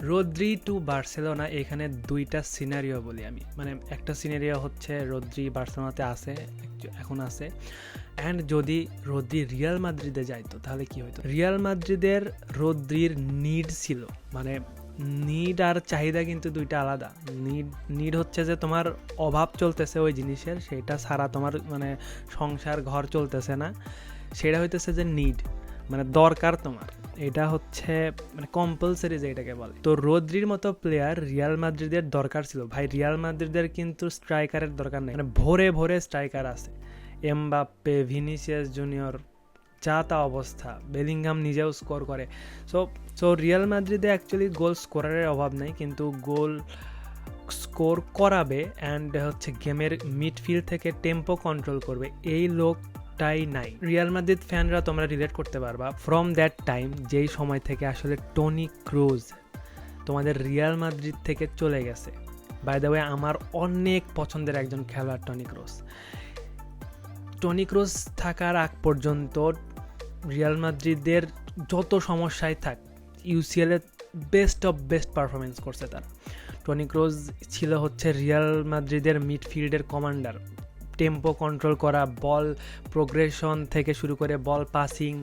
Rodri two Barcelona, এখানে দুইটা scenario বলি আমি। মানে একটা সিনারিও হচ্ছে রদ্রি বার্সেলোনাতে আছে, এখন আছে, অ্যান্ড যদি রদ্রি রিয়াল মাদ্রিদে যাইতো তাহলে কি হইতো। রিয়াল মাদ্রিদের রদ্রির নিড ছিল, মানে নিড আর চাহিদা কিন্তু দুইটা আলাদা। নিড হচ্ছে যে তোমার অভাব চলতেছে ওই জিনিসের, সেটা ছাড়া তোমার মানে সংসার ঘর চলতেছে না, সেটা হইতেছে যে নিড, মানে দরকার তোমার, এটা হচ্ছে মানে কম্পালসারি যে এটাকে বলে। তো রদ্রির মতো প্লেয়ার রিয়াল মাদ্রিদের দরকার ছিল ভাই। রিয়াল মাদ্রিদের কিন্তু স্ট্রাইকারের দরকার নেই, মানে ভোরে ভোরে স্ট্রাইকার আছে, এমবাপ্পে, ভিনিসিয়াস জুনিয়র, যা তা অবস্থা, বেলিংহাম নিজেও স্কোর করে। সো রিয়াল মাদ্রিদে অ্যাকচুয়ালি গোল স্কোরারের অভাব নেই, কিন্তু গোল স্কোর করাবে অ্যান্ড হচ্ছে গেমের মিডফিল্ড থেকে টেম্পো কন্ট্রোল করবে, এই লোকটাই নাই। রিয়াল মাদ্রিদ ফ্যানরা তোমরা রিলেট করতে পারবা, ফ্রম দ্যাট টাইম, যেই সময় থেকে আসলে টনি ক্রুজ তোমাদের রিয়াল মাদ্রিদ থেকে চলে গেছে। বাই দ্য ওয়ে, আমার অনেক পছন্দের একজন খেলোয়াড় টনি ক্রুজ থাকার আগ পর্যন্ত রিয়াল মাদ্রিদের যত সমস্যায় থাক, ইউসিএলের বেস্ট অফ বেস্ট পারফরমেন্স করছে তারা। টনি ক্রুজ ছিল হচ্ছে রিয়াল মাদ্রিদের মিডফিল্ডের কমান্ডার, টেম্পো কন্ট্রোল করা, বল প্রোগ্রেশন থেকে শুরু করে বল পাসিং,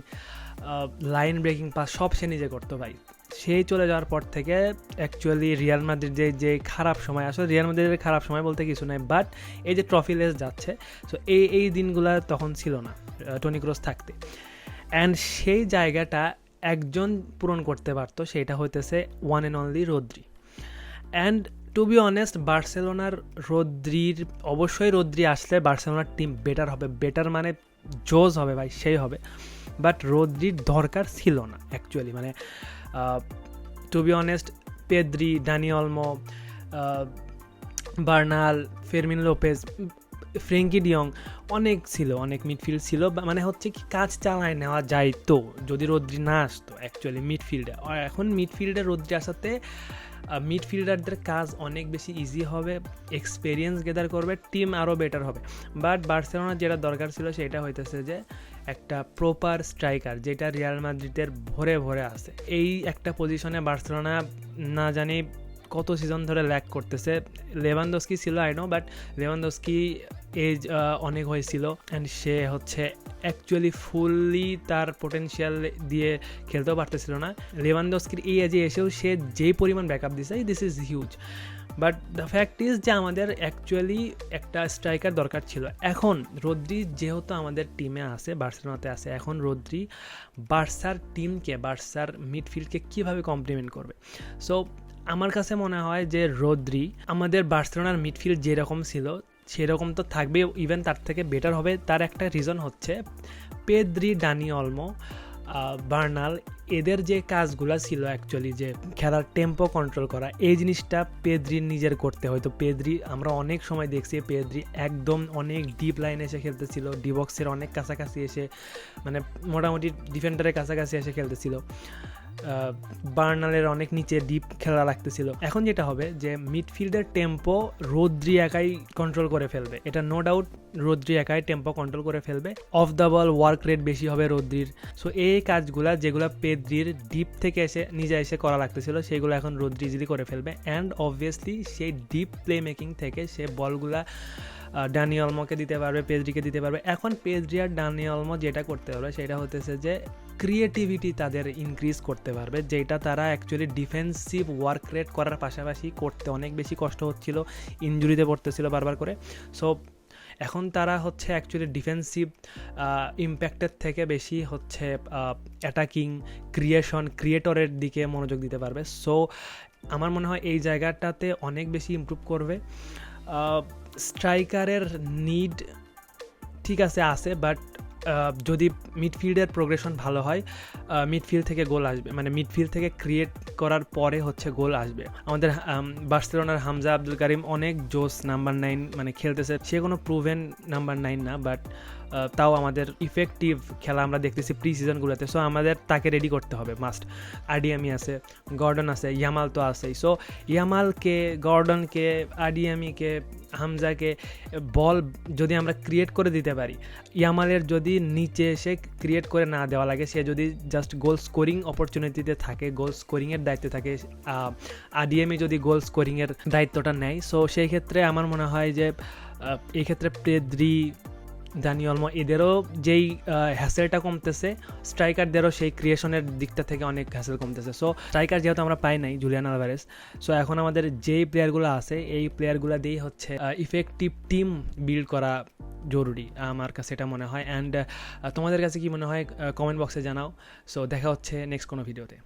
লাইন ব্রেকিং পাস, সব সে নিজে করতো ভাই। সেই চলে যাওয়ার পর থেকে অ্যাকচুয়ালি রিয়াল মাদ্রিদ যে খারাপ সময়, আসলে রিয়াল মাদ্রিদের খারাপ সময় বলতে কিছু নাই, বাট এই যে ট্রফি লেস যাচ্ছে, সো এই দিনগুলো তখন ছিল না টনি ক্রুজ থাকতে। অ্যান্ড সেই জায়গাটা একজন পূরণ করতে পারতো, সেটা হইতেছে one and only Rodri. And to be honest, বার্সেলোনার অবশ্যই রদ্রি আসলে বার্সেলোনার টিম বেটার হবে, বেটার মানে জোজ হবে ভাই, সেই হবে। বাট রদ্রির দরকার ছিল না অ্যাকচুয়ালি, মানে to be honest, Pedri, Dani Olmo, Bernal, Fermin Lopez, Frenkie de Jong, অনেক মিডফিল্ড ছিল, মানে হচ্ছে কি কাজ চালায় নেওয়া যাইতো যদি রদ্রি না আসতো অ্যাকচুয়ালি মিডফিল্ডে। আর এখন মিডফিল্ডে রদ্রি আসাতে মিডফিল্ডারদের কাজ অনেক বেশি ইজি হবে, এক্সপেরিয়েন্স গেদার করবে, টিম আরও বেটার হবে। বাট বার্সেলোনার যেটা দরকার ছিল সেটা হইতেছে যে একটা প্রপার স্ট্রাইকার, যেটা রিয়াল মাদ্রিদের ভরে ভরে আছে। এই একটা পজিশনে বার্সেলোনা না জানি কত সিজন ধরে ল্যাক করতেছে। লেভানডস্কি ছিল I know, but Lewandowski age অনেক হয়েছিল অ্যান্ড সে হচ্ছে অ্যাকচুয়ালি ফুললি তার পোটেনশিয়াল দিয়ে খেলতেও পারতেছিল না। লেভানডস্কির এই এজে এসেও সে যেই পরিমাণ ব্যাকআপ দিছে, this is huge. But the fact is যে আমাদের অ্যাকচুয়ালি একটা স্ট্রাইকার দরকার ছিল। এখন রদ্রি যেহেতু আমাদের টিমে আছে, বার্সেলোনাতে আছে, এখন রদ্রি বার্সার টিমকে, বার্সার মিডফিল্ডকে কীভাবে কমপ্লিমেন্ট করবে। সো আমার কাছে মনে হয় যে রদ্রি আমাদের বার্সেলোনার মিডফিল্ড যেরকম ছিল সেরকম তো থাকবে, ইভেন তার থেকে বেটার হবে। তার একটা রিজন হচ্ছে পেদ্রি, ডানি অলমো, বার্নাল, এদের যে কাজগুলো ছিল অ্যাকচুয়ালি, যে খেলার টেম্পো কন্ট্রোল করা, এই জিনিসটা পেদ্রির নিজের করতে হয়তো। পেদ্রি আমরা অনেক সময় দেখছি, পেদ্রি একদম অনেক ডিপ লাইনে এসে খেলতেছিল, ডি বক্সের অনেক কাছাকাছি এসে, মানে মোটামুটি ডিফেন্ডারের কাছাকাছি এসে খেলতেছিল। বার্নালের অনেক নিচে ডিপ খেলা লাগতেছিল। এখন যেটা হবে যে মিডফিল্ডের টেম্পো রদ্রি একাই কন্ট্রোল করে ফেলবে, এটা নো ডাউট। রদ্রি একাই টেম্পো কন্ট্রোল করে ফেলবে, of the ball work rate বেশি হবে রদ্রির। সো এই কাজগুলা যেগুলো পেদ্রির ডিপ থেকে নিজে এসে করা লাগতেছিল, সেগুলো এখন রদ্রি ইজিলি করে ফেলবে। অ্যান্ড অবভিয়াসলি সেই ডিপ প্লে মেকিং থেকে সে বলগুলা ডানি অলমোকে দিতে পারবে, পেদ্রিকে দিতে পারবে। এখন পেদ্রি আর ডানি অলমো যেটা করতে পারবে সেটা হতেছে যে ক্রিয়েটিভিটি তাদের ইনক্রিজ করতে পারবে, যেটা তারা অ্যাকচুয়ালি ডিফেন্সিভ ওয়ার্ক রেট করার পাশাপাশি করতে অনেক বেশি কষ্ট হচ্ছিল, ইনজুরিতে পড়তেছিল বারবার করে। সো এখন তারা হচ্ছে অ্যাকচুয়ালি ডিফেন্সিভ ইম্প্যাক্টের থেকে বেশি হচ্ছে অ্যাটাকিং, ক্রিয়েটরের দিকে মনোযোগ দিতে পারবে। সো আমার মনে হয় এই জায়গাটাতে অনেক বেশি ইমপ্রুভ করবে। স্ট্রাইকারের নিড ঠিক আছে, বাট যদি মিডফিল্ডের প্রোগ্রেশন ভালো হয়, মিডফিল্ড থেকে গোল আসবে, মানে মিডফিল্ড থেকে ক্রিয়েট করার পরে হচ্ছে গোল আসবে। আমাদের বার্সেলোনার হামজা আব্দুল কারিম অনেক জোস নাম্বার 9 মানে খেলতেছে, সে কোনো প্রুভেন নাম্বার 9 না, বাট তাও আমাদের ইফেক্টিভ খেলা আমরা দেখতেছি প্রি সিজনগুলোতে। সো আমাদের তাকে রেডি করতে হবে মাস্ট। আডিয়ামি আছে, গর্ডন আছে, ইয়ামাল তো আছেই। সো ইয়ামালকে, গর্ডনকে, আডিয়ামিকে, হামজাকে বল যদি আমরা ক্রিয়েট করে দিতে পারি, ইয়ামালের যদি নিচে এসে ক্রিয়েট করে না দেওয়া লাগে, সে যদি জাস্ট গোল স্কোরিং অপরচুনিটিতে থাকে, গোল স্কোরিংয়ের দায়িত্বে থাকে, আডিএমই যদি গোল স্কোরিংয়ের দায়িত্বটা নেয়, সো সেই ক্ষেত্রে আমার মনে হয় যে এই ক্ষেত্রে পেদ্রি, দানি অলমো এদেরও যেই হ্যাসেলটা কমতেছে, স্ট্রাইকারদেরও সেই ক্রিয়েশনের দিকটা থেকে অনেক হ্যাসেল কমতেছে। সো স্ট্রাইকার যেহেতু আমরা পাই নাই জুলিয়ান আলভারেজ, সো এখন আমাদের যেই প্লেয়ারগুলো আছে এই প্লেয়ারগুলো দিয়েই হচ্ছে ইফেক্টিভ টিম বিল্ড করা জরুরি, আমার কাছে এটা মনে হয়। অ্যান্ড তোমাদের কাছে কি মনে হয় কমেন্ট বক্সে জানাও। সো দেখা হচ্ছে নেক্সট কোনো ভিডিওতে।